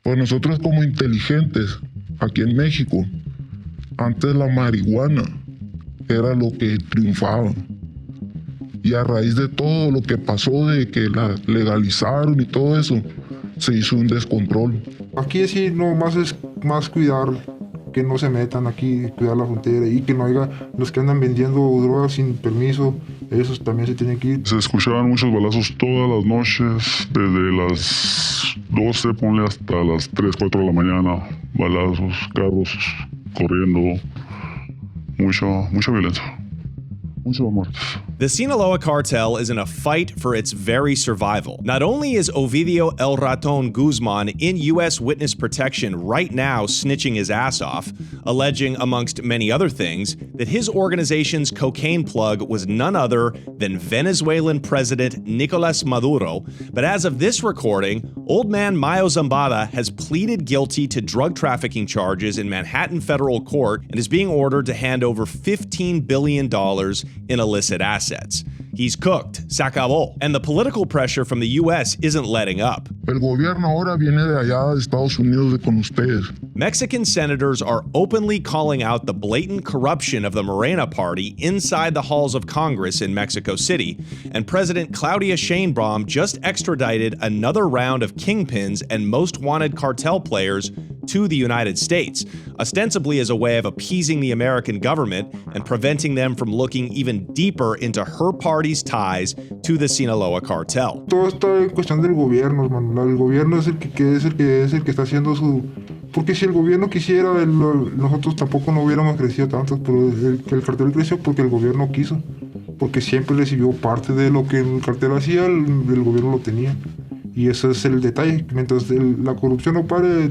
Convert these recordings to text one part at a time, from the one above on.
Pues nosotros como inteligentes, aquí en México, antes la marihuana era lo que triunfaba. Y a raíz de todo lo que pasó, de que la legalizaron y todo eso, se hizo un descontrol. Aquí sí, no más es más cuidar que no se metan aquí, cuidar la frontera y que no haya los que andan vendiendo drogas sin permiso, esos también se tienen que ir. Se escuchaban muchos balazos todas las noches, desde las 12, ponle hasta las 3, 4 de la mañana, balazos, carros corriendo, mucha violencia, muchas muertes. The Sinaloa Cartel is in a fight for its very survival. Not only is Ovidio El Raton Guzman in U.S. witness protection right now snitching his ass off, alleging, amongst many other things, that his organization's cocaine plug was none other than Venezuelan President Nicolas Maduro, but as of this recording, old man Mayo Zambada has pleaded guilty to drug trafficking charges in Manhattan federal court and is being ordered to hand over $15 billion in illicit assets. He's cooked, se acabó, and the political pressure from the U.S. isn't letting up. El gobierno ahora viene de allá de Estados Unidos con ustedes. Mexican senators are openly calling out the blatant corruption of the Morena party inside the halls of Congress in Mexico City, and President Claudia Sheinbaum just extradited another round of kingpins and most wanted cartel players to the United States, ostensibly as a way of appeasing the American government and preventing them from looking even deeper into her party's ties to the Sinaloa Cartel. Todo está en cuestión del gobierno, hermano. El gobierno es el que está haciendo su... Porque si el gobierno quisiera, nosotros tampoco no hubiéramos crecido tanto, pero el cartel creció porque el gobierno quiso. Porque siempre recibió parte de lo que el cartel hacía, el gobierno lo tenía. Y ese es el detalle. Mientras la corrupción no pare,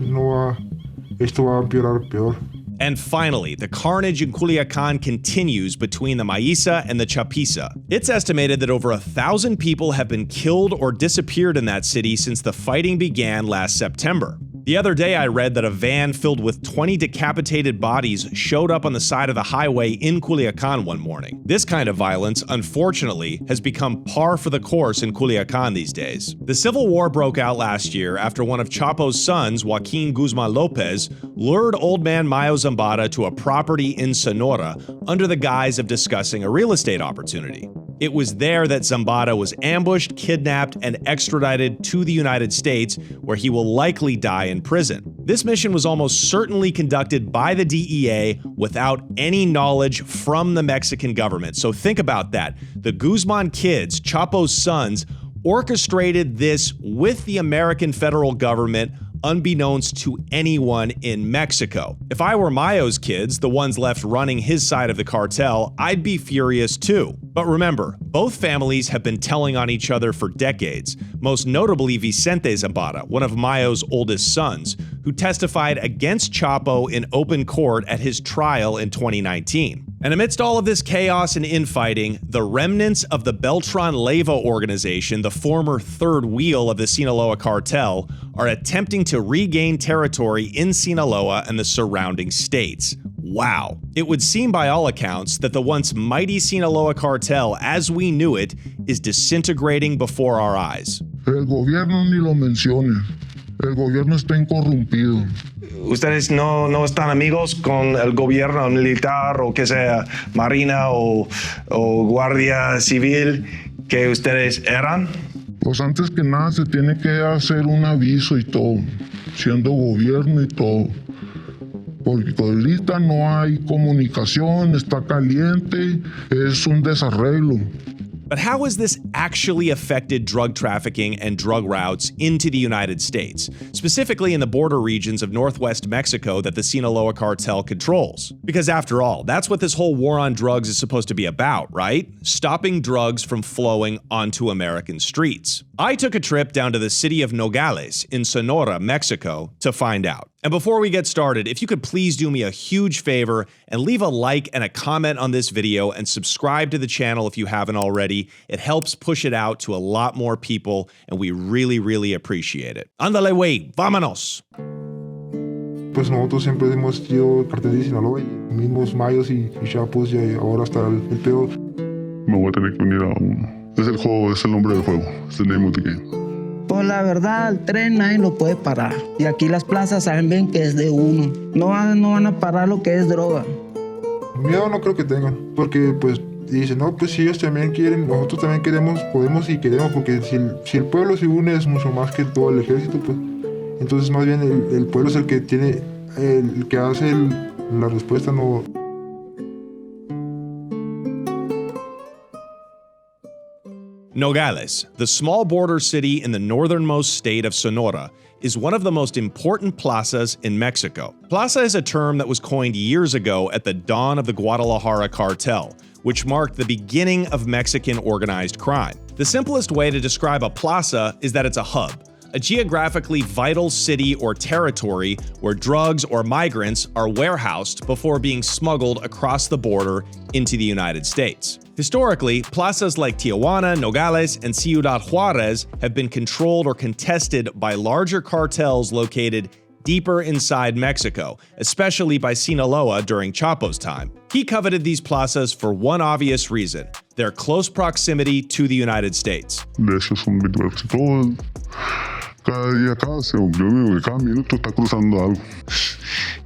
esto va a empeorar peor. And finally, the carnage in Culiacán continues between the Maíza and the Chapitos. It's estimated that over 1,000 people have been killed or disappeared in that city since the fighting began last September. The other day I read that a van filled with 20 decapitated bodies showed up on the side of the highway in Culiacán one morning. This kind of violence, unfortunately, has become par for the course in Culiacán these days. The civil war broke out last year after one of Chapo's sons, Joaquin Guzman Lopez, lured old man Mayo Zambada to a property in Sonora under the guise of discussing a real estate opportunity. It was there that Zambada was ambushed, kidnapped, and extradited to the United States, where he will likely die in prison. This mission was almost certainly conducted by the DEA without any knowledge from the Mexican government. So think about that. The Guzman kids, Chapo's sons, orchestrated this with the American federal government unbeknownst to anyone in Mexico. If I were Mayo's kids, the ones left running his side of the cartel, I'd be furious too. But remember, both families have been telling on each other for decades, most notably Vicente Zambada, one of Mayo's oldest sons, who testified against Chapo in open court at his trial in 2019. And amidst all of this chaos and infighting, the remnants of the Beltran Leyva organization, the former third wheel of the Sinaloa Cartel, are attempting to regain territory in Sinaloa and the surrounding states. Wow. It would seem by all accounts that the once mighty Sinaloa Cartel, as we knew it, is disintegrating before our eyes. El gobierno ni lo mencione. El gobierno está incorrompido. ¿Ustedes no están amigos con el gobierno militar o que sea marina o guardia civil que ustedes eran? Pues antes que nada se tiene que hacer un aviso y todo, siendo gobierno y todo. Porque ahorita no hay comunicación, está caliente, es un desarreglo. But how has this actually affected drug trafficking and drug routes into the United States, specifically in the border regions of northwest Mexico that the Sinaloa Cartel controls? Because after all, that's what this whole war on drugs is supposed to be about, right? Stopping drugs from flowing onto American streets. I took a trip down to the city of Nogales in Sonora, Mexico, to find out. And before we get started, if you could please do me a huge favor and leave a like and a comment on this video and subscribe to the channel if you haven't already. It helps push it out to a lot more people, and we really, really appreciate it. Ándale, güey, vámonos. Pues nosotros siempre hemos sido el cartel de Sinaloa, mismos Mayos y Chapos, y ahora está el peor. Me voy a tener que unir a uno. Es el juego, es el nombre del juego. Es the name of the game. Pues la verdad, el tren nadie lo puede parar. Y aquí las plazas saben bien que es de uno. No van a parar lo que es droga. Miedo no creo que tengan, porque pues dicen, no, pues si ellos también quieren, nosotros también queremos, podemos y queremos, porque si el pueblo se une es mucho más que todo el ejército, pues. Entonces más bien el pueblo es el que tiene, el que hace la respuesta, no. Nogales, the small border city in the northernmost state of Sonora, is one of the most important plazas in Mexico. Plaza is a term that was coined years ago at the dawn of the Guadalajara Cartel, which marked the beginning of Mexican organized crime. The simplest way to describe a plaza is that it's a hub, a geographically vital city or territory where drugs or migrants are warehoused before being smuggled across the border into the United States. Historically, plazas like Tijuana, Nogales, and Ciudad Juarez have been controlled or contested by larger cartels located deeper inside Mexico, especially by Sinaloa during Chapo's time. He coveted these plazas for one obvious reason: their close proximity to the United States. De hecho, son todo. Cada día, cada minuto está cruzando algo.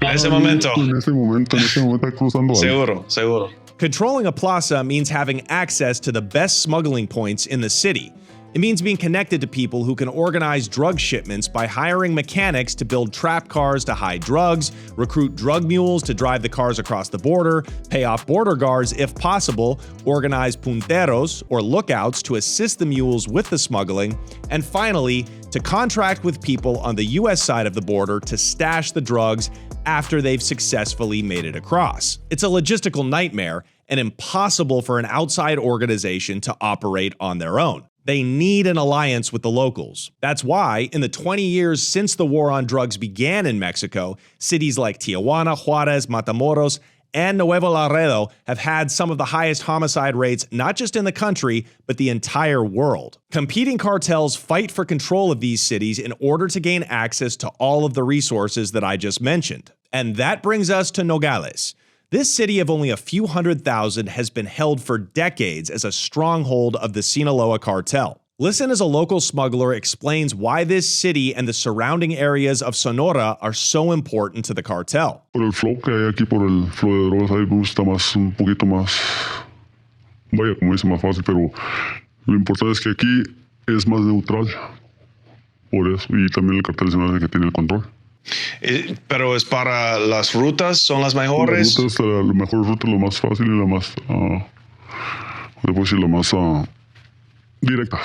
En ese momento. En ese momento está cruzando algo. Seguro. Controlling a plaza means having access to the best smuggling points in the city. It means being connected to people who can organize drug shipments by hiring mechanics to build trap cars to hide drugs, recruit drug mules to drive the cars across the border, pay off border guards if possible, organize punteros or lookouts to assist the mules with the smuggling, and finally, to contract with people on the US side of the border to stash the drugs after they've successfully made it across. It's a logistical nightmare and impossible for an outside organization to operate on their own. They need an alliance with the locals. That's why, in the 20 years since the war on drugs began in Mexico, cities like Tijuana, Juarez, Matamoros, and Nuevo Laredo have had some of the highest homicide rates not just in the country, but the entire world. Competing cartels fight for control of these cities in order to gain access to all of the resources that I just mentioned. And that brings us to Nogales. This city of only a few 100,000 has been held for decades as a stronghold of the Sinaloa Cartel. Listen as a local smuggler explains why this city and the surrounding areas of Sonora are so important to the cartel. Por el flow que hay aquí, por el flow de drogas, ahí me gusta más, un poquito más, vaya, como dice, más fácil, pero lo importante es que aquí es más neutral, por eso, y también el cartel se me hace que tiene el control. Pero es para las rutas, son las mejores. La mejor ruta, lo más fácil y la más, después sí, la más directa.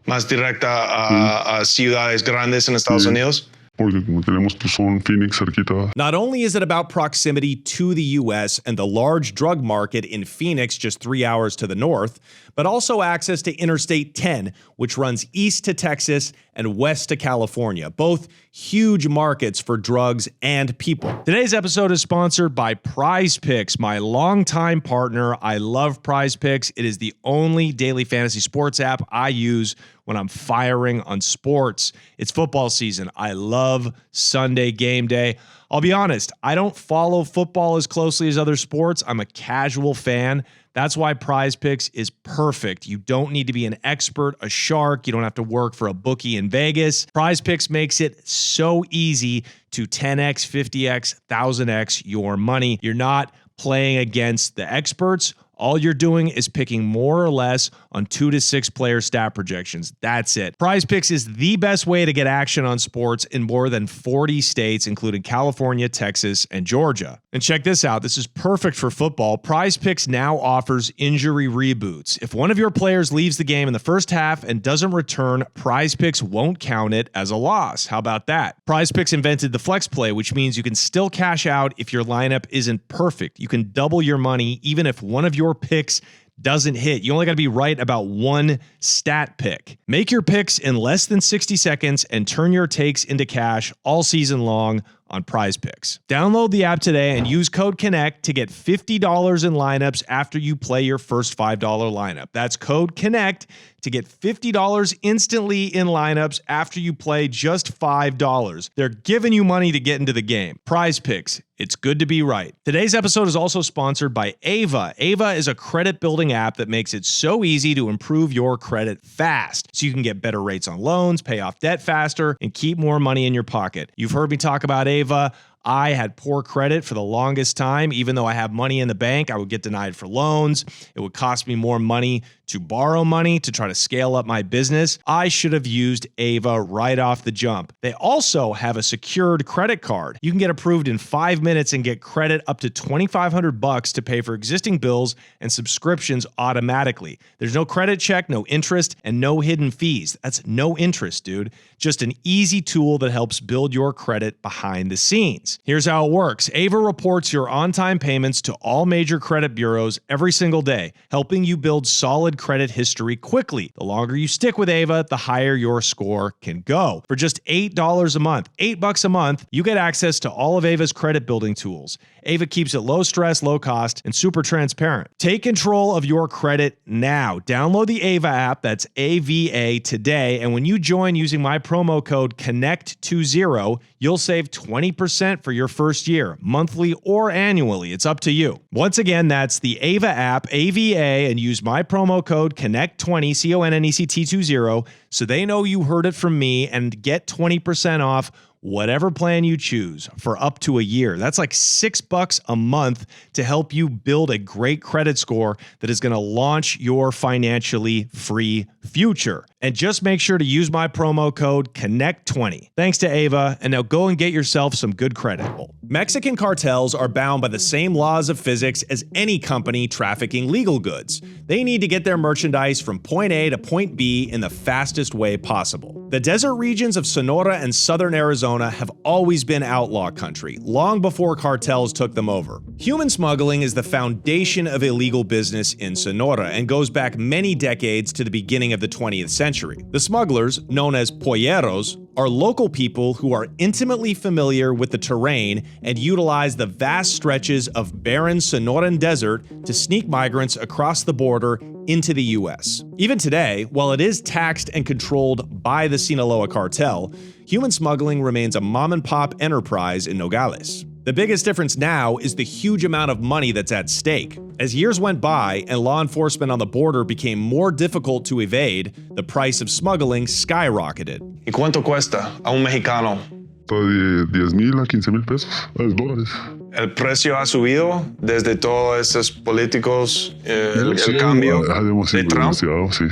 Más directa a ciudades grandes en Estados Unidos. Porque como tenemos Tucson, Phoenix cerquita. Not only is it about proximity to the US and the large drug market in Phoenix just 3 hours to the north, but also access to Interstate 10, which runs east to Texas and west to California, both huge markets for drugs and people. Today's episode is sponsored by PrizePicks, my longtime partner. I love PrizePicks. It is the only daily fantasy sports app I use when I'm firing on sports. It's football season. I love Sunday game day. I'll be honest, I don't follow football as closely as other sports. I'm a casual fan. That's why PrizePicks is perfect. You don't need to be an expert, a shark. You don't have to work for a bookie in Vegas. PrizePicks makes it so easy to 10x, 50x, 1000x your money. You're not playing against the experts. All you're doing is picking more or less on 2 to 6 player stat projections. That's it. PrizePicks is the best way to get action on sports in more than 40 states, including California, Texas, and Georgia. And check this out. This is perfect for football. PrizePicks now offers injury reboots. If one of your players leaves the game in the first half and doesn't return, PrizePicks won't count it as a loss. How about that? PrizePicks invented the flex play, which means you can still cash out if your lineup isn't perfect. You can double your money even if one of your picks doesn't hit. You only got to be right about one stat pick. Make your picks in less than 60 seconds and turn your takes into cash all season long on PrizePicks. Download the app today and use code CONNECT to get $50 in lineups after you play your first $5 lineup. That's code CONNECT to get $50 instantly in lineups after you play just $5. They're giving you money to get into the game. PrizePicks. It's good to be right. Today's episode is also sponsored by Ava. Ava is a credit building app that makes it so easy to improve your credit fast, so you can get better rates on loans, pay off debt faster, and keep more money in your pocket. You've heard me talk about Ava. I had poor credit for the longest time. Even though I have money in the bank, I would get denied for loans. It would cost me more money to borrow money to try to scale up my business. I should have used Ava right off the jump. They also have a secured credit card. You can get approved in 5 minutes and get credit up to $2,500 to pay for existing bills and subscriptions automatically. There's no credit check, no interest, and no hidden fees. That's no interest, dude. Just an easy tool that helps build your credit behind the scenes. Here's how it works. Ava reports your on-time payments to all major credit bureaus every single day, helping you build solid credit history quickly. The longer you stick with Ava, the higher your score can go. For just $8 a month, $8 a month, you get access to all of Ava's credit building tools. Ava keeps it low stress, low cost, and super transparent. Take control of your credit now. Download the Ava app, that's AVA, today, and when you join using my promo code CONNECT20, you'll save 20% for your first year, monthly or annually. It's up to you. Once again, that's the Ava app, AVA, and use my promo code CONNECT20, CONNECT20, so they know you heard it from me, and get 20% off whatever plan you choose for up to a year. That's like $6 a month to help you build a great credit score that is going to launch your financially free future. And just make sure to use my promo code CONNECT20. Thanks to Ava, and now go and get yourself some good credit. Mexican cartels are bound by the same laws of physics as any company trafficking legal goods. They need to get their merchandise from point A to point B in the fastest way possible. The desert regions of Sonora and southern Arizona have always been outlaw country, long before cartels took them over. Human smuggling is the foundation of illegal business in Sonora and goes back many decades to the beginning of the 20th century. The smugglers, known as polleros, are local people who are intimately familiar with the terrain and utilize the vast stretches of barren Sonoran desert to sneak migrants across the border into the US. Even today, while it is taxed and controlled by the Sinaloa Cartel, human smuggling remains a mom-and-pop enterprise in Nogales. The biggest difference now is the huge amount of money that's at stake. As years went by and law enforcement on the border became more difficult to evade, the price of smuggling skyrocketed. ¿Y cuánto cuesta a un mexicano? De 10,000 a 15,000 pesos, dólares. El precio ha subido desde todos esos políticos, el cambio de Trump. Demasiado, sí.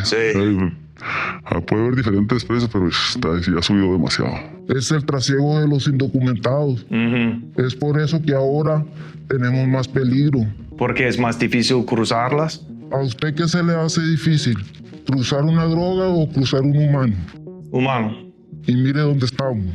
Puede haber diferentes precios, pero sí ha subido demasiado. Es el trasiego de los indocumentados. Es por eso que ahora tenemos más peligro. Porque es más difícil cruzarlas. ¿A usted qué se le hace difícil? ¿Cruzar una droga o cruzar un humano? Humano. Y mire dónde estamos.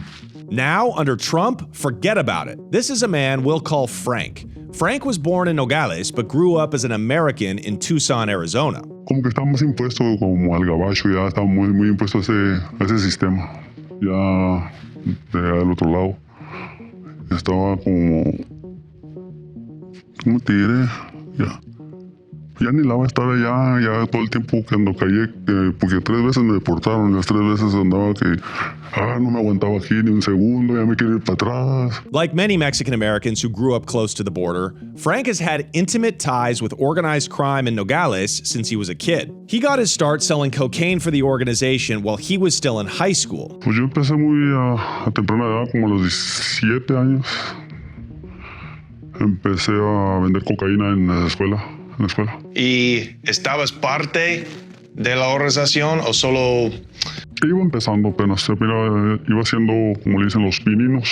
Now, under Trump, forget about it. This is a man we'll call Frank. Frank was born in Nogales, but grew up as an American in Tucson, Arizona. Como que está más impuesto como al gabacho, ya está muy impuesto a ese sistema. Ya del otro lado estaba como te diré, ya ni la va a estar allá, ya todo el tiempo cuando caí, porque 3 veces me deportaron, las 3 veces andaba que no me aguantaba aquí ni un segundo, ya me quiero ir para atrás. Like many Mexican Americans who grew up close to the border, Frank has had intimate ties with organized crime in Nogales since he was a kid. He got his start selling cocaine for the organization while he was still in high school. Pues yo empecé muy a temprana edad, como a los 17 años. Empecé a vender cocaína en la escuela. ¿Y estabas parte de la organización o solo...? Iba empezando apenas, iba haciendo, como le dicen, los pininos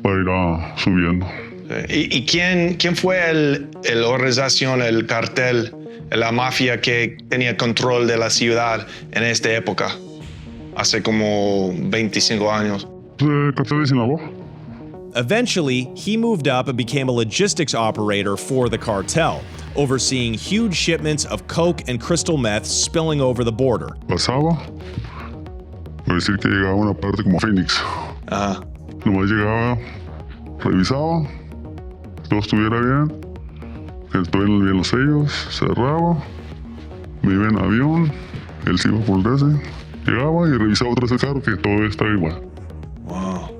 para ir subiendo. ¿Y quién fue la organización, el cartel, la mafia que tenía control de la ciudad en esta época? Hace como 25 años. El cartel de Sinaloa. Eventually, he moved up and became a logistics operator for the cartel, overseeing huge shipments of coke and crystal meth spilling over the border. Pasaba, a decir que llegaba una parte como Phoenix. Nomás llegaba, revisaba, que todo estuviera bien, que estuvieran bien los sellos, cerraba, me iba en avión, él se iba por ese, llegaba y revisaba otra vez el carro, que todo estaba igual. Wow.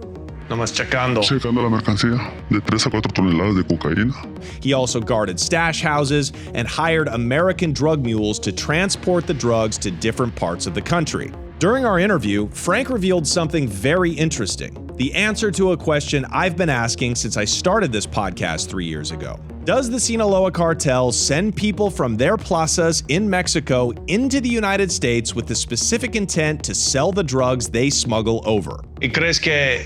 Nomás checando. Checando la mercancía de 3 a 4 toneladas de cocaína. He also guarded stash houses and hired American drug mules to transport the drugs to different parts of the country. During our interview, Frank revealed something very interesting, the answer to a question I've been asking since I started this podcast 3 years ago. Does the Sinaloa Cartel send people from their plazas in Mexico into the United States with the specific intent to sell the drugs they smuggle over? ¿Y crees que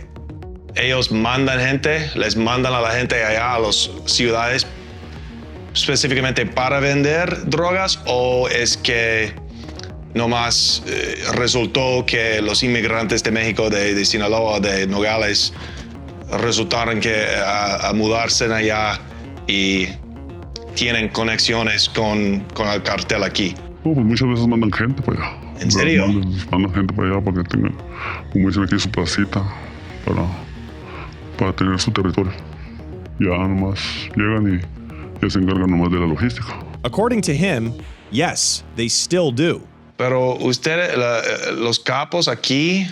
ellos mandan gente, les mandan a la gente allá a las ciudades específicamente para vender drogas, o es que nomás resultó que los inmigrantes de México, de Sinaloa, de Nogales, resultaron que a mudarse allá y tienen conexiones con el cartel aquí? Pues muchas veces mandan gente para allá. ¿En serio? Mandan gente para allá para que tengan, como dicen aquí, su placita para tener su territorio. Ya nomás llegan y se encargan nomás de la logística. According to him, yes, they still do. Pero ustedes, los capos aquí,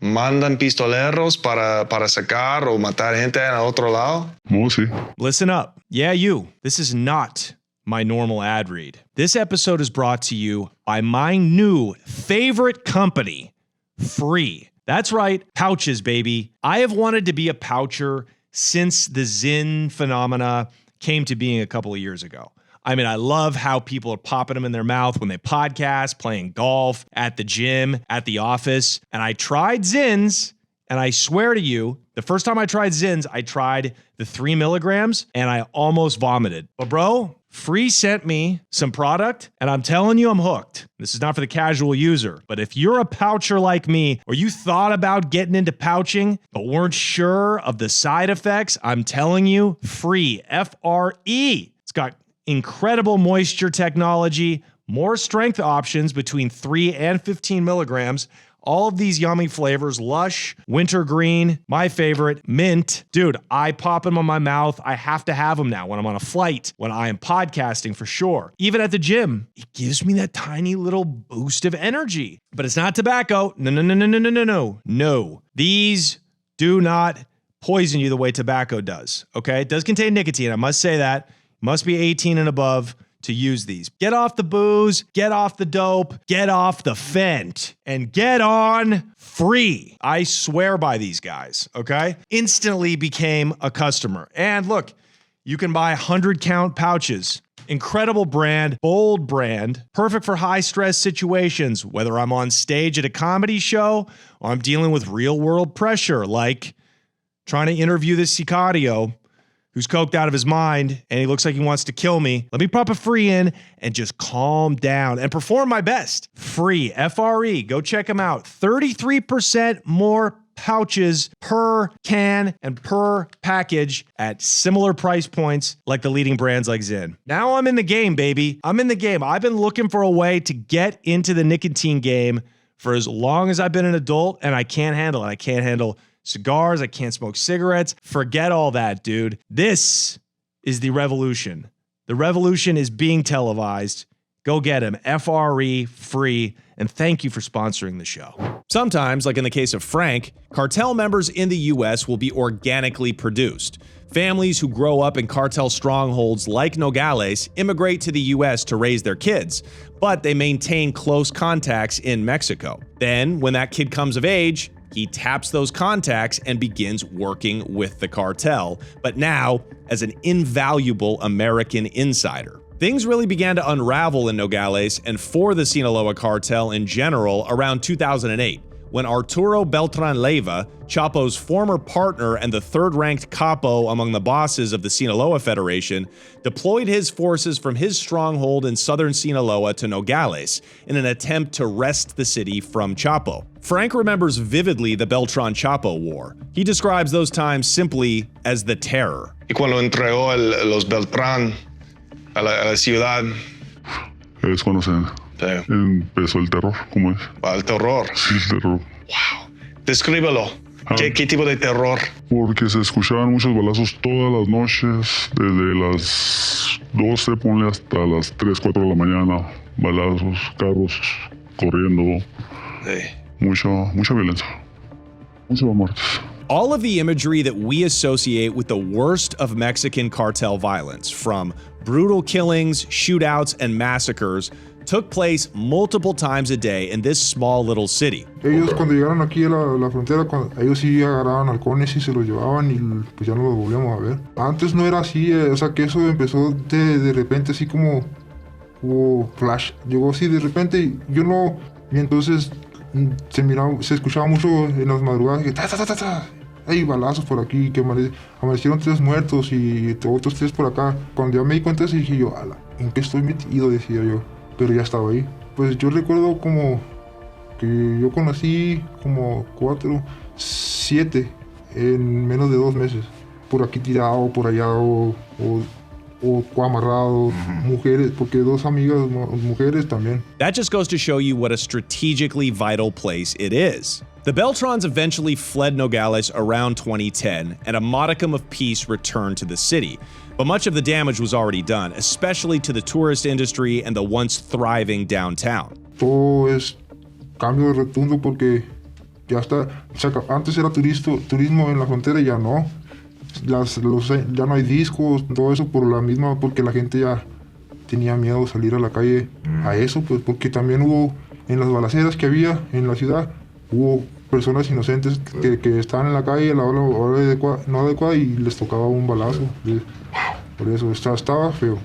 mandan pistoleros para sacar o matar gente en el otro lado? No, sí. Listen up. Yeah, you. This is not my normal ad read. This episode is brought to you by my new favorite company, Free. That's right, pouches, baby. I have wanted to be a poucher since the Zin phenomena came to being a couple of years ago. I mean, I love how people are popping them in their mouth when they podcast, playing golf, at the gym, at the office. And I tried Zins, and I swear to you, the first time I tried Zins, I tried the 3 milligrams, and I almost vomited. But bro, Free sent me some product, and I'm telling you, I'm hooked. This is not for the casual user, but if you're a poucher like me, or you thought about getting into pouching, but weren't sure of the side effects, I'm telling you, Free, F-R-E. It's got incredible moisture technology, more strength options between 3 and 15 milligrams, all of these yummy flavors, lush, wintergreen, my favorite, mint. Dude, I pop them on my mouth. I have to have them now when I'm on a flight, when I am podcasting for sure. Even at the gym, it gives me that tiny little boost of energy. But it's not tobacco. No. These do not poison you the way tobacco does, okay? It does contain nicotine, I must say that. Must be 18 and above to use these. Get off the booze, get off the dope, get off the fent, and get on Free. I swear by these guys, okay? Instantly became a customer. And look, you can buy 100-count pouches. Incredible brand, bold brand, perfect for high-stress situations, whether I'm on stage at a comedy show or I'm dealing with real-world pressure, like trying to interview this sicario who's coked out of his mind and he looks like he wants to kill me. Let me pop a Free in and just calm down and perform my best. Free, F-R-E, go check them out. 33% more pouches per can and per package at similar price points like the leading brands like Zyn. Now I'm in the game, baby. I'm in the game. I've been looking for a way to get into the nicotine game for as long as I've been an adult, and I can't handle it. I can't handle cigars, I can't smoke cigarettes. Forget all that, dude. This is the revolution. The revolution is being televised. Go get him. F-R-E, Free. And thank you for sponsoring the show. Sometimes, like in the case of Frank, cartel members in the U.S. will be organically produced. Families who grow up in cartel strongholds like Nogales immigrate to the U.S. to raise their kids, but they maintain close contacts in Mexico. Then, when that kid comes of age, he taps those contacts and begins working with the cartel, but now as an invaluable American insider. Things really began to unravel in Nogales and for the Sinaloa Cartel in general around 2008, when Arturo Beltran Leyva, Chapo's former partner and the third-ranked capo among the bosses of the Sinaloa Federation, deployed his forces from his stronghold in southern Sinaloa to Nogales in an attempt to wrest the city from Chapo. Frank remembers vividly the Beltran-Chapo War. He describes those times simply as the terror. Y cuando entregó los Beltrán a la ciudad, Es cuando se empezó el terror, ¿cómo es? el terror. Sí, el terror. Wow. Descríbelo. ¿Qué tipo de terror? Porque se escuchaban muchos balazos todas las noches, desde las 12, ponle hasta las 3, 4 de la mañana. Balazos, carros corriendo, mucha violencia, muchas muertes. All of the imagery that we associate with the worst of Mexican cartel violence, from brutal killings, shootouts, and massacres, took place multiple times a day in this small little city. Ellos cuando llegaron aquí a la frontera, ellos sí agarraban halcones y se los llevaban y pues ya no los volvíamos a ver. Antes no era así, o sea que eso empezó de repente así como flash. Llegó así de repente y yo no... Y entonces se escuchaba mucho en las madrugadas que hay balazos por aquí, que amanecieron 3 muertos y otros 3 por acá. Cuando ya me di cuenta de eso dije yo, ¿en qué estoy metido? Decía yo, pero ya estaba ahí. Pues yo recuerdo como que yo conocí como 4, 7 en menos de 2 meses. Por aquí tirado, por allá o amarrado, mujeres, porque 2 amigas mujeres también. That just goes to show you what a strategically vital place it is. The Beltrons eventually fled Nogales around 2010, and a modicum of peace returned to the city. But much of the damage was already done, especially to the tourist industry and the once thriving downtown. Todo es cambio rotundo porque ya está, antes era turismo en la frontera y ya no. Ya no hay discos, todo eso porque la gente ya tenía miedo de salir a la calle a eso, pues porque también hubo en las balaceras que había en la ciudad, hubo personas inocentes que estaban en la calle a la hora no adecuada y les tocaba un balazo. Por eso estaba feo.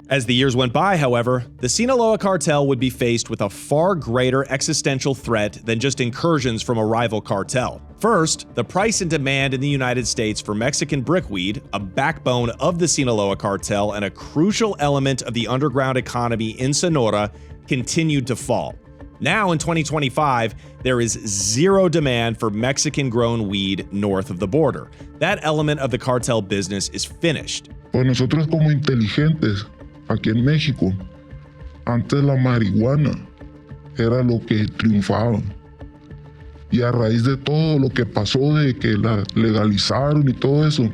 As the years went by, however, the Sinaloa Cartel would be faced with a far greater existential threat than just incursions from a rival cartel. First, the price and demand in the United States for Mexican brickweed, a backbone of the Sinaloa Cartel and a crucial element of the underground economy in Sonora, continued to fall. Now in 2025, there is zero demand for Mexican-grown weed north of the border. That element of the cartel business is finished. Pues nosotros como inteligentes, aquí en México, antes la marihuana era lo que triunfaba. Y a raíz de todo lo que pasó, de que la legalizaron y todo eso,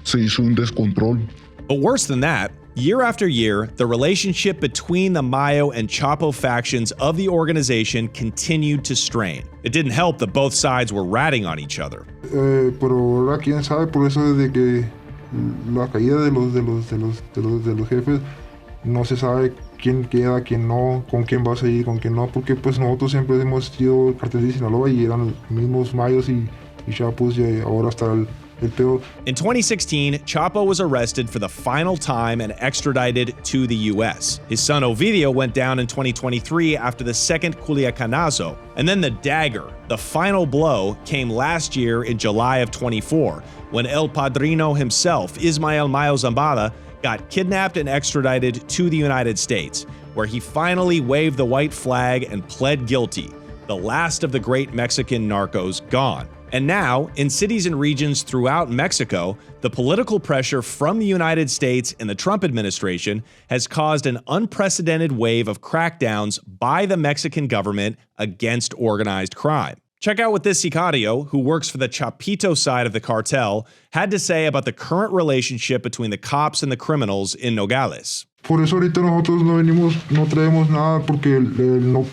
se hizo un descontrol. But worse than that, year after year, the relationship between the Mayo and Chapo factions of the organization continued to strain. It didn't help that both sides were ratting on each other. Pero ahora quién sabe, por eso desde que la caída de los jefes, no se sabe quién queda, quién no, con quién va a seguir, con quién no, porque pues nosotros siempre hemos sido el cartel de Sinaloa y eran los mismos Mayos y Chapos y ahora está el peor. In 2016, Chapo was arrested for the final time and extradited to the U.S. His son Ovidio went down in 2023 after the second Culiacanazo, and then the dagger, the final blow, came last year in July of 24, when El Padrino himself, Ismael Mayo Zambada, got kidnapped and extradited to the United States, where he finally waved the white flag and pled guilty, the last of the great Mexican narcos gone. And now, in cities and regions throughout Mexico, the political pressure from the United States and the Trump administration has caused an unprecedented wave of crackdowns by the Mexican government against organized crime. Check out what this sicario, who works for the Chapitos side of the cartel, had to say about the current relationship between the cops and the criminals in Nogales. Por eso ahorita nosotros no traemos nada porque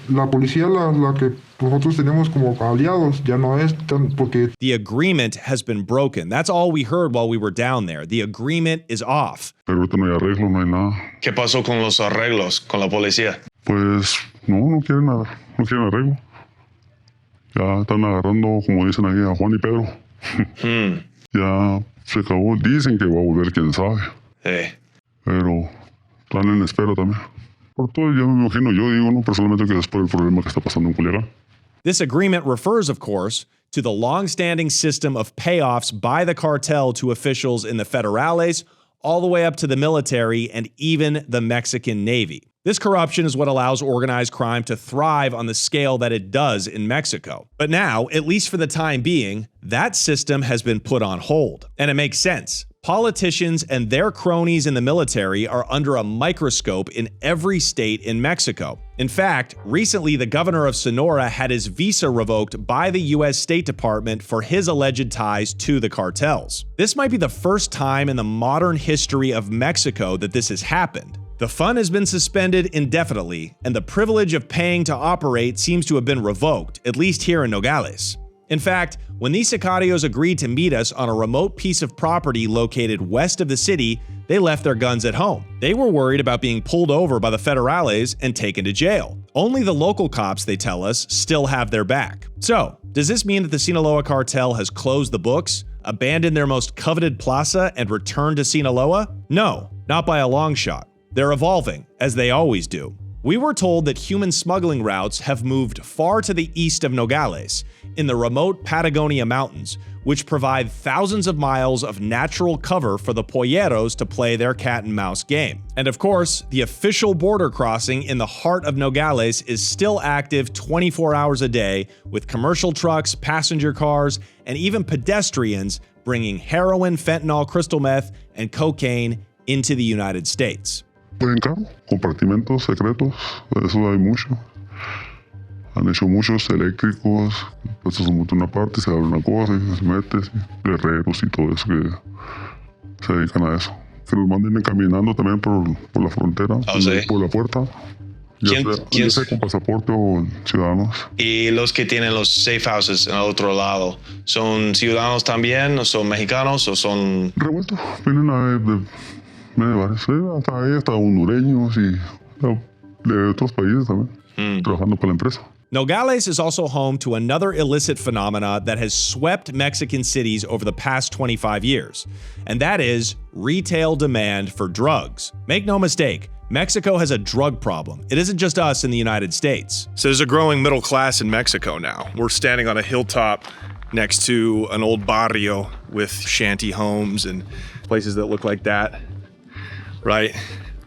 la policía, la que nosotros tenemos como aliados, ya no es tan porque... The agreement has been broken. That's all we heard while we were down there. The agreement is off. Pero ahorita no hay arreglo, no hay nada. ¿Qué pasó con los arreglos con la policía? Pues no quieren nada, no quieren arreglo. Ya están agarrando, como dicen aquí, a Juan y Pedro. Ya se acabó. Dicen que va a volver, quién sabe. Pero están en espera también. Por todo, ya me imagino, yo digo, no, personalmente, que es por el problema que está pasando en Culiacán. This agreement refers, of course, to the long-standing system of payoffs by the cartel to officials in the federales, all the way up to the military and even the Mexican Navy. This corruption is what allows organized crime to thrive on the scale that it does in Mexico. But now, at least for the time being, that system has been put on hold. And it makes sense. Politicians and their cronies in the military are under a microscope in every state in Mexico. In fact, recently the governor of Sonora had his visa revoked by the US State Department for his alleged ties to the cartels. This might be the first time in the modern history of Mexico that this has happened. The fund has been suspended indefinitely, and the privilege of paying to operate seems to have been revoked, at least here in Nogales. In fact, when these sicarios agreed to meet us on a remote piece of property located west of the city, they left their guns at home. They were worried about being pulled over by the federales and taken to jail. Only the local cops, they tell us, still have their back. So, does this mean that the Sinaloa Cartel has closed the books, abandoned their most coveted plaza, and returned to Sinaloa? No, not by a long shot. They're evolving, as they always do. We were told that human smuggling routes have moved far to the east of Nogales, in the remote Patagonia Mountains, which provide thousands of miles of natural cover for the polleros to play their cat-and-mouse game. And of course, the official border crossing in the heart of Nogales is still active 24 hours a day, with commercial trucks, passenger cars, and even pedestrians bringing heroin, fentanyl, crystal meth, and cocaine into the United States. En carro, compartimentos secretos, eso hay mucho. Han hecho muchos eléctricos, pues se monta una parte, se abre una cosa y se mete, sí. Guerreros y todo eso que se dedican a eso. Que los manden caminando también por la frontera, sí. Por la puerta, ya sea con pasaporte o ciudadanos. Y los que tienen los safe houses en el otro lado, ¿son ciudadanos también, o son mexicanos, o son...? Revueltos, vienen de varios, hasta hondureños y de otros países también, trabajando para la empresa. Nogales is also home to another illicit phenomena that has swept Mexican cities over the past 25 years, and that is retail demand for drugs. Make no mistake, Mexico has a drug problem. It isn't just us in the United States. So there's a growing middle class in Mexico now. We're standing on a hilltop next to an old barrio with shanty homes and places that look like that, right?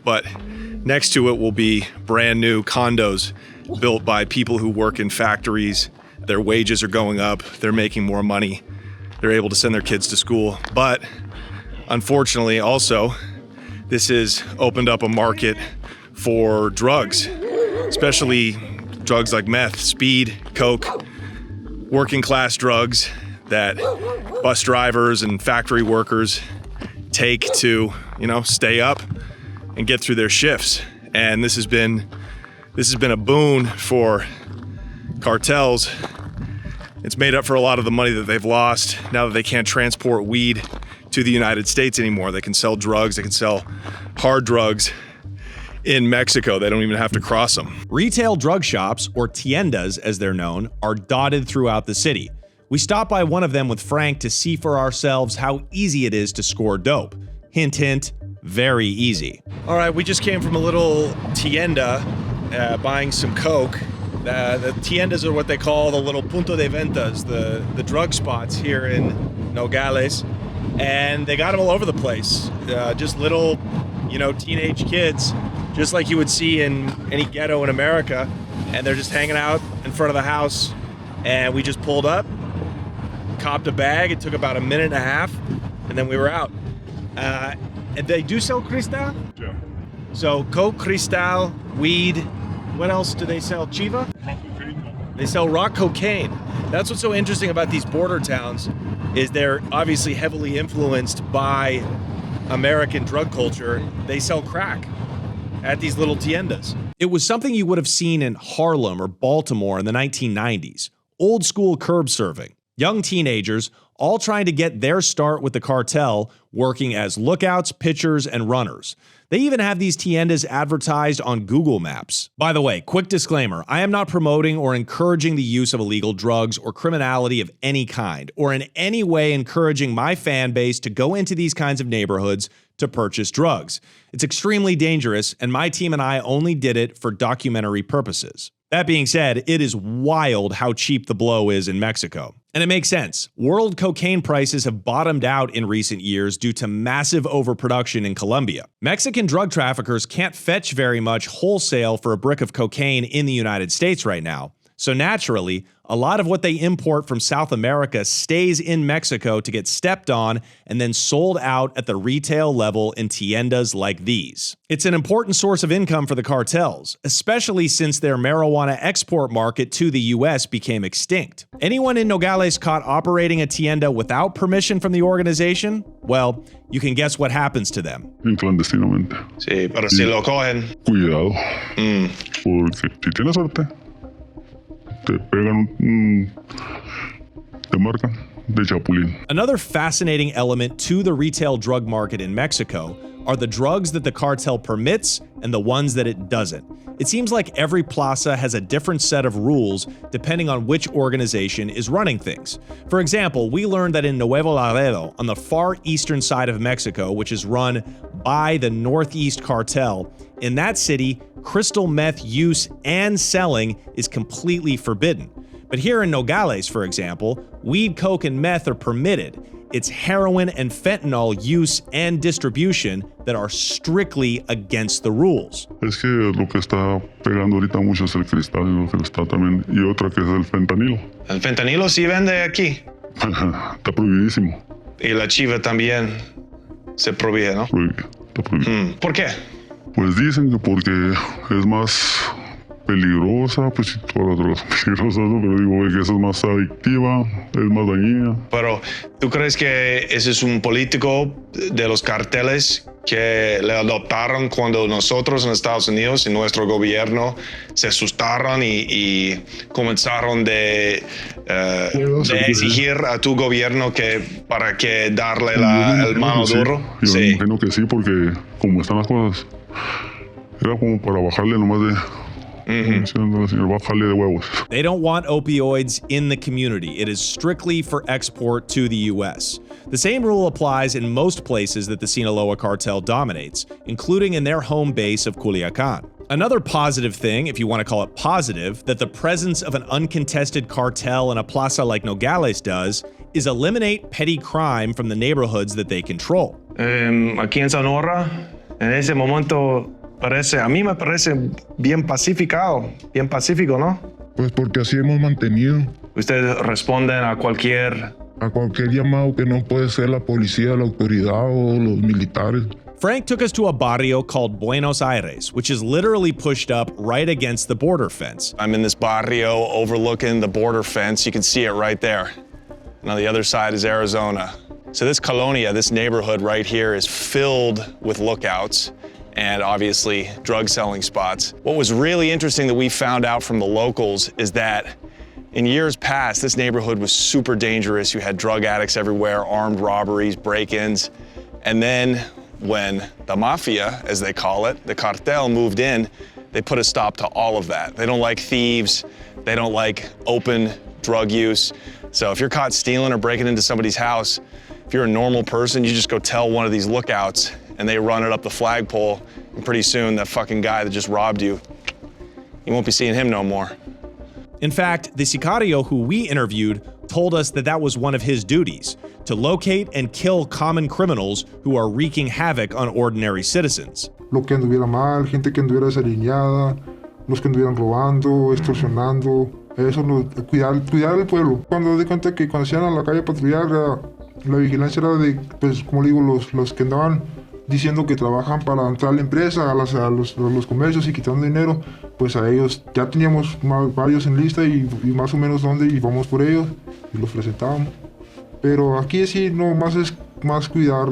But next to it will be brand new condos built by people who work in factories. Their wages are going up. They're making more money. They're able to send their kids to school. But unfortunately, also, this has opened up a market for drugs, especially drugs like meth, speed, coke, working class drugs that bus drivers and factory workers take to, stay up and get through their shifts. And this has been a boon for cartels. It's made up for a lot of the money that they've lost now that they can't transport weed to the United States anymore. They can sell drugs, they can sell hard drugs in Mexico. They don't even have to cross them. Retail drug shops, or tiendas as they're known, are dotted throughout the city. We stopped by one of them with Frank to see for ourselves how easy it is to score dope. Hint, hint, very easy. All right, we just came from a little tienda buying some coke. The tiendas are what they call the little punto de ventas, the drug spots here in Nogales. And they got them all over the place. Just little, teenage kids, just like you would see in any ghetto in America. And they're just hanging out in front of the house. And we just pulled up, copped a bag. It took about a minute and a half, and then we were out. And they do sell cristal? Yeah. So coke, cristal, weed. What else do they sell? Chiva? They sell rock cocaine. That's what's so interesting about these border towns, is they're obviously heavily influenced by American drug culture. They sell crack at these little tiendas. It was something you would have seen in Harlem or Baltimore in the 1990s. Old school curb serving. Young teenagers all trying to get their start with the cartel, working as lookouts, pitchers, and runners. They even have these tiendas advertised on Google Maps. By the way, quick disclaimer, I am not promoting or encouraging the use of illegal drugs or criminality of any kind, or in any way encouraging my fan base to go into these kinds of neighborhoods to purchase drugs. It's extremely dangerous, and my team and I only did it for documentary purposes. That being said, it is wild how cheap the blow is in Mexico. And it makes sense. World cocaine prices have bottomed out in recent years due to massive overproduction in Colombia. Mexican drug traffickers can't fetch very much wholesale for a brick of cocaine in the United States right now. So naturally, a lot of what they import from South America stays in Mexico to get stepped on and then sold out at the retail level in tiendas like these. It's an important source of income for the cartels, especially since their marijuana export market to the US became extinct. Anyone in Nogales caught operating a tienda without permission from the organization, well, you can guess what happens to them. Clandestinamente. Sí, pero si lo cogen. Cuidado. Porque si tienes suerte, te pegan te marcan de chapulín. Another fascinating element to the retail drug market in Mexico are the drugs that the cartel permits and the ones that it doesn't. It seems like every plaza has a different set of rules depending on which organization is running things. For example, we learned that in Nuevo Laredo, on the far eastern side of Mexico, which is run by the Northeast Cartel, in that city, crystal meth use and selling is completely forbidden. But here in Nogales, for example, weed, coke, and meth are permitted. It's heroin and fentanyl use and distribution that are strictly against the rules. Es que lo que está pegando ahorita mucho es el cristal y lo que está también, y otra que es el fentanilo. El fentanilo sí vende aquí. Está prohibidísimo. Y la chiva también se prohíbe, ¿no? Está prohibido. ¿Por qué? Pues dicen que porque es más peligrosa, pues sí, todas las drogas son peligrosas, ¿no? Pero digo que esa es más adictiva, es más dañina. Pero, ¿tú crees que ese es un político de los carteles que le adoptaron cuando nosotros en Estados Unidos y nuestro gobierno se asustaron y comenzaron de exigir a tu gobierno para que darle el mano duro? Yo Sí. me imagino que sí, porque como están las cosas, era como para bajarle nomás de... bajarle de huevos. They don't want opioids in the community. It is strictly for export to the US. The same rule applies in most places that the Sinaloa Cartel dominates, including in their home base of Culiacán. Another positive thing, if you want to call it positive, that the presence of an uncontested cartel in a plaza like Nogales does, is eliminate petty crime from the neighborhoods that they control. Aquí en Sonora, en ese momento a mí me parece bien pacífico, ¿no? Pues porque así hemos mantenido. Ustedes responden a cualquier llamado que no puede ser la policía, la autoridad o los militares. Frank took us to a barrio called Buenos Aires, which is literally pushed up right against the border fence. I'm in this barrio overlooking the border fence. You can see it right there. And on the other side is Arizona. So this colonia, this neighborhood right here is filled with lookouts and obviously drug selling spots. What was really interesting that we found out from the locals is that in years past, this neighborhood was super dangerous. You had drug addicts everywhere, armed robberies, break-ins. And then when the mafia, as they call it, the cartel moved in, they put a stop to all of that. They don't like thieves. They don't like open drug use. So if you're caught stealing or breaking into somebody's house, if you're a normal person, you just go tell one of these lookouts and they run it up the flagpole, and pretty soon that fucking guy that just robbed you, you won't be seeing him no more. In fact, the sicario who we interviewed told us that that was one of his duties, to locate and kill common criminals who are wreaking havoc on ordinary citizens. Lo que anduviera mal, gente que anduviera desalineada, los que anduvieran robando, extorsionando, eso, cuidar el pueblo. Cuando di cuenta que cuando se iban a la calle a patrullar, la vigilancia era de, pues como digo, los que andaban diciendo que trabajan para entrar a la empresa, a los comercios y quitando dinero, pues a ellos ya teníamos varios en lista y más o menos dónde íbamos por ellos y los presentábamos. Pero aquí sí, no, más es más cuidar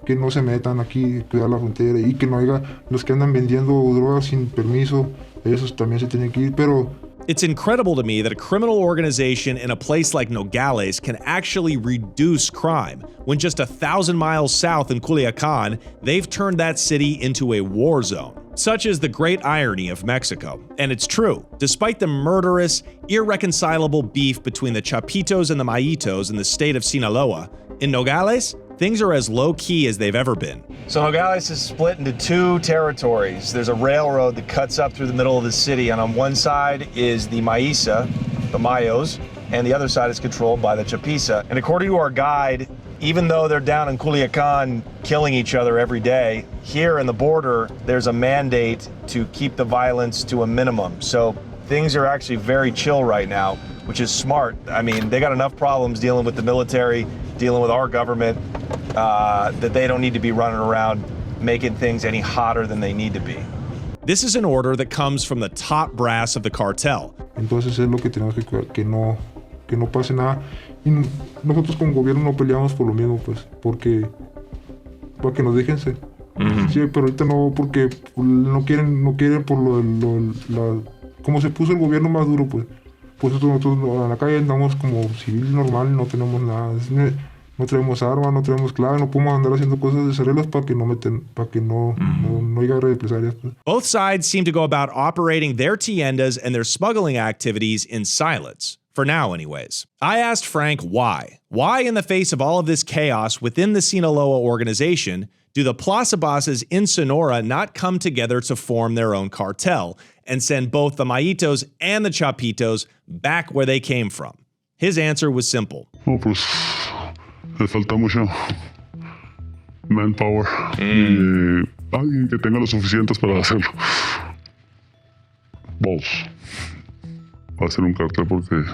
que no se metan aquí, cuidar la frontera y que no haya los que andan vendiendo drogas sin permiso, esos también se tienen que ir, pero... It's incredible to me that a criminal organization in a place like Nogales can actually reduce crime, when just 1,000 miles south in Culiacán, they've turned that city into a war zone. Such is the great irony of Mexico. And it's true. Despite the murderous, irreconcilable beef between the Chapitos and the Mayitos in the state of Sinaloa, in Nogales, things are as low-key as they've ever been. So Nogales is split into two territories. There's a railroad that cuts up through the middle of the city, and on one side is the Maíza, the Mayos, and the other side is controlled by the Chapiza. And according to our guide, even though they're down in Culiacán killing each other every day, here in the border, there's a mandate to keep the violence to a minimum. So Things are actually very chill right now, which is smart. I mean, they got enough problems dealing with the military, dealing with our government, that they don't need to be running around making things any hotter than they need to be. This is an order that comes from the top brass of the cartel. Entonces es lo que tenemos que cuidar, que no pase nada. Y nosotros como gobierno no peleamos por lo mismo, pues, porque para que nos dejen ser. Sí, pero ahorita no, porque no quieren por como se puso el gobierno más duro, pues. Pues nosotros en la calle andamos como civil normal, no tenemos nada. No traemos armas, no traemos clave, no podemos andar haciendo cosas de cerrelas para que no haya represalias. Pues. Both sides seem to go about operating their tiendas and their smuggling activities in silence. For now, anyways. I asked Frank why. Why, in the face of all of this chaos within the Sinaloa organization, do the Plaza bosses in Sonora not come together to form their own cartel and send both the Mayitos and the Chapitos back where they came from? His answer was simple. No, pues le falta mucho manpower y alguien que tenga lo suficientes para hacerlo. Vos, va a ser un cartel porque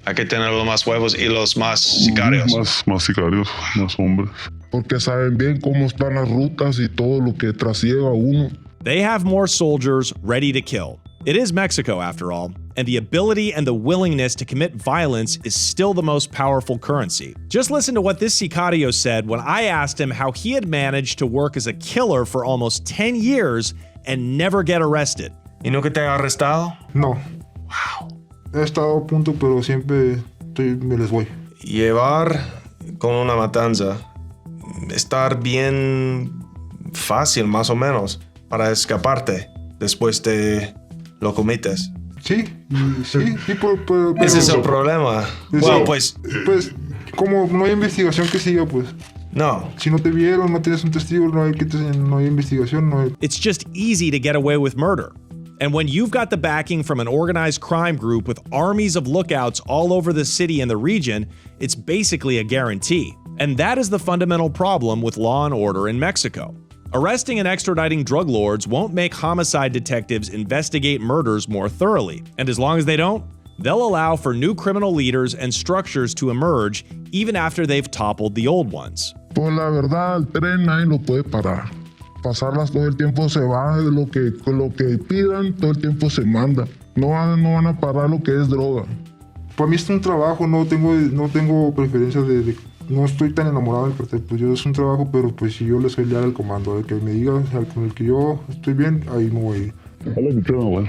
Hay que tener los más huevos y los más sicarios. Más sicarios, más hombres. Porque saben bien cómo están las rutas y todo lo que trasiega uno. They have more soldiers ready to kill. It is Mexico, after all, and the ability and the willingness to commit violence is still the most powerful currency. Just listen to what this sicario said when I asked him how he had managed to work as a killer for almost 10 years and never get arrested. ¿Y nunca te han arrestado? No. Wow. He estado a punto, pero siempre me les voy. Llevar con una matanza, estar bien fácil, más o menos, para escaparte después de lo cometes. Sí, pero Ese es el problema. Bueno, pues como no hay investigación que siga, pues. no. Si no te vieron, no tienes un testigo, no hay investigación, no hay... It's just easy to get away with murder. And when you've got the backing from an organized crime group with armies of lookouts all over the city and the region, it's basically a guarantee. And that is the fundamental problem with law and order in Mexico. Arresting and extraditing drug lords won't make homicide detectives investigate murders more thoroughly. And as long as they don't, they'll allow for new criminal leaders and structures to emerge even after they've toppled the old ones. Pues la verdad, el tren nadie lo puede parar. Pasarlas todo el tiempo se va, lo que pidan, todo el tiempo se manda. No van a parar lo que es droga. Para mí es un trabajo, no tengo preferencia no estoy tan enamorado del cartel, pues yo es un trabajo, pero pues si yo le soy leal al comando, el que me diga con el que yo estoy bien, ahí me voy a ir. I like adrenaline.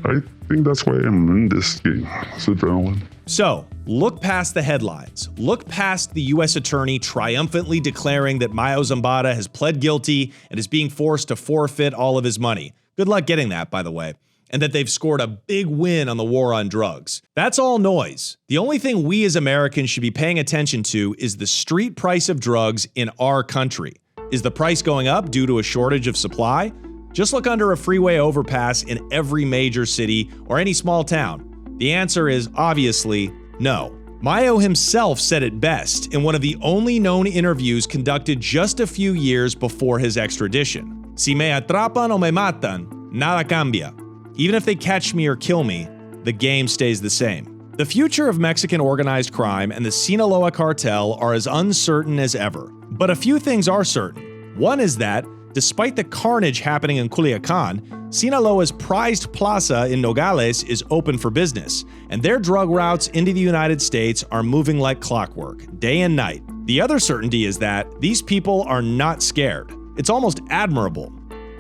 I think that's why I'm in this game. It's adrenaline. So, look past the headlines. Look past the U.S. attorney triumphantly declaring that Mayo Zambada has pled guilty and is being forced to forfeit all of his money. Good luck getting that, by the way. And that they've scored a big win on the war on drugs. That's all noise. The only thing we as Americans should be paying attention to is the street price of drugs in our country. Is the price going up due to a shortage of supply? Just look under a freeway overpass in every major city or any small town. The answer is obviously no. Mayo himself said it best in one of the only known interviews conducted just a few years before his extradition. Si me atrapan o me matan, nada cambia. Even if they catch me or kill me, the game stays the same. The future of Mexican organized crime and the Sinaloa Cartel are as uncertain as ever. But a few things are certain. One is that, despite the carnage happening in Culiacán, Sinaloa's prized Plaza in Nogales is open for business, and their drug routes into the United States are moving like clockwork, day and night. The other certainty is that these people are not scared. It's almost admirable.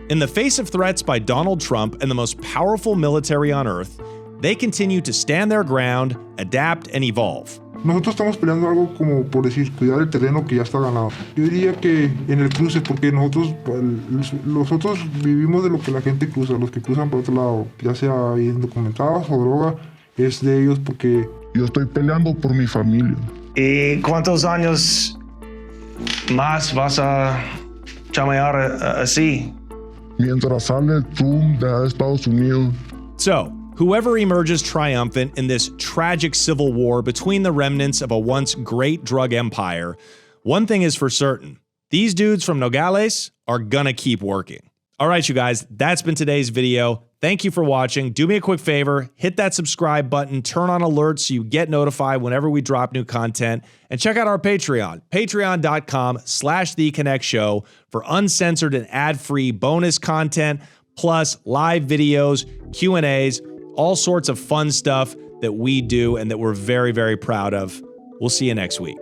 In the face of threats by Donald Trump and the most powerful military on earth, they continue to stand their ground, adapt, and evolve. Nosotros estamos peleando algo como por decir, cuidar el terreno que ya está ganado. Yo diría que en el cruce, porque nosotros vivimos de lo que la gente cruza, los que cruzan por otro lado, ya sea indocumentados o droga, es de ellos porque... Yo estoy peleando por mi familia. ¿Y cuántos años más vas a chamear así? Mientras sale el Trump de Estados Unidos. So, whoever emerges triumphant in this tragic civil war between the remnants of a once great drug empire, one thing is for certain. These dudes from Nogales are gonna keep working. All right, you guys, that's been today's video. Thank you for watching. Do me a quick favor, hit that subscribe button, turn on alerts so you get notified whenever we drop new content, and check out our Patreon, patreon.com/theconnectshow for uncensored and ad-free bonus content, plus live videos, Q&As, all sorts of fun stuff that we do and that we're very, very proud of. We'll see you next week.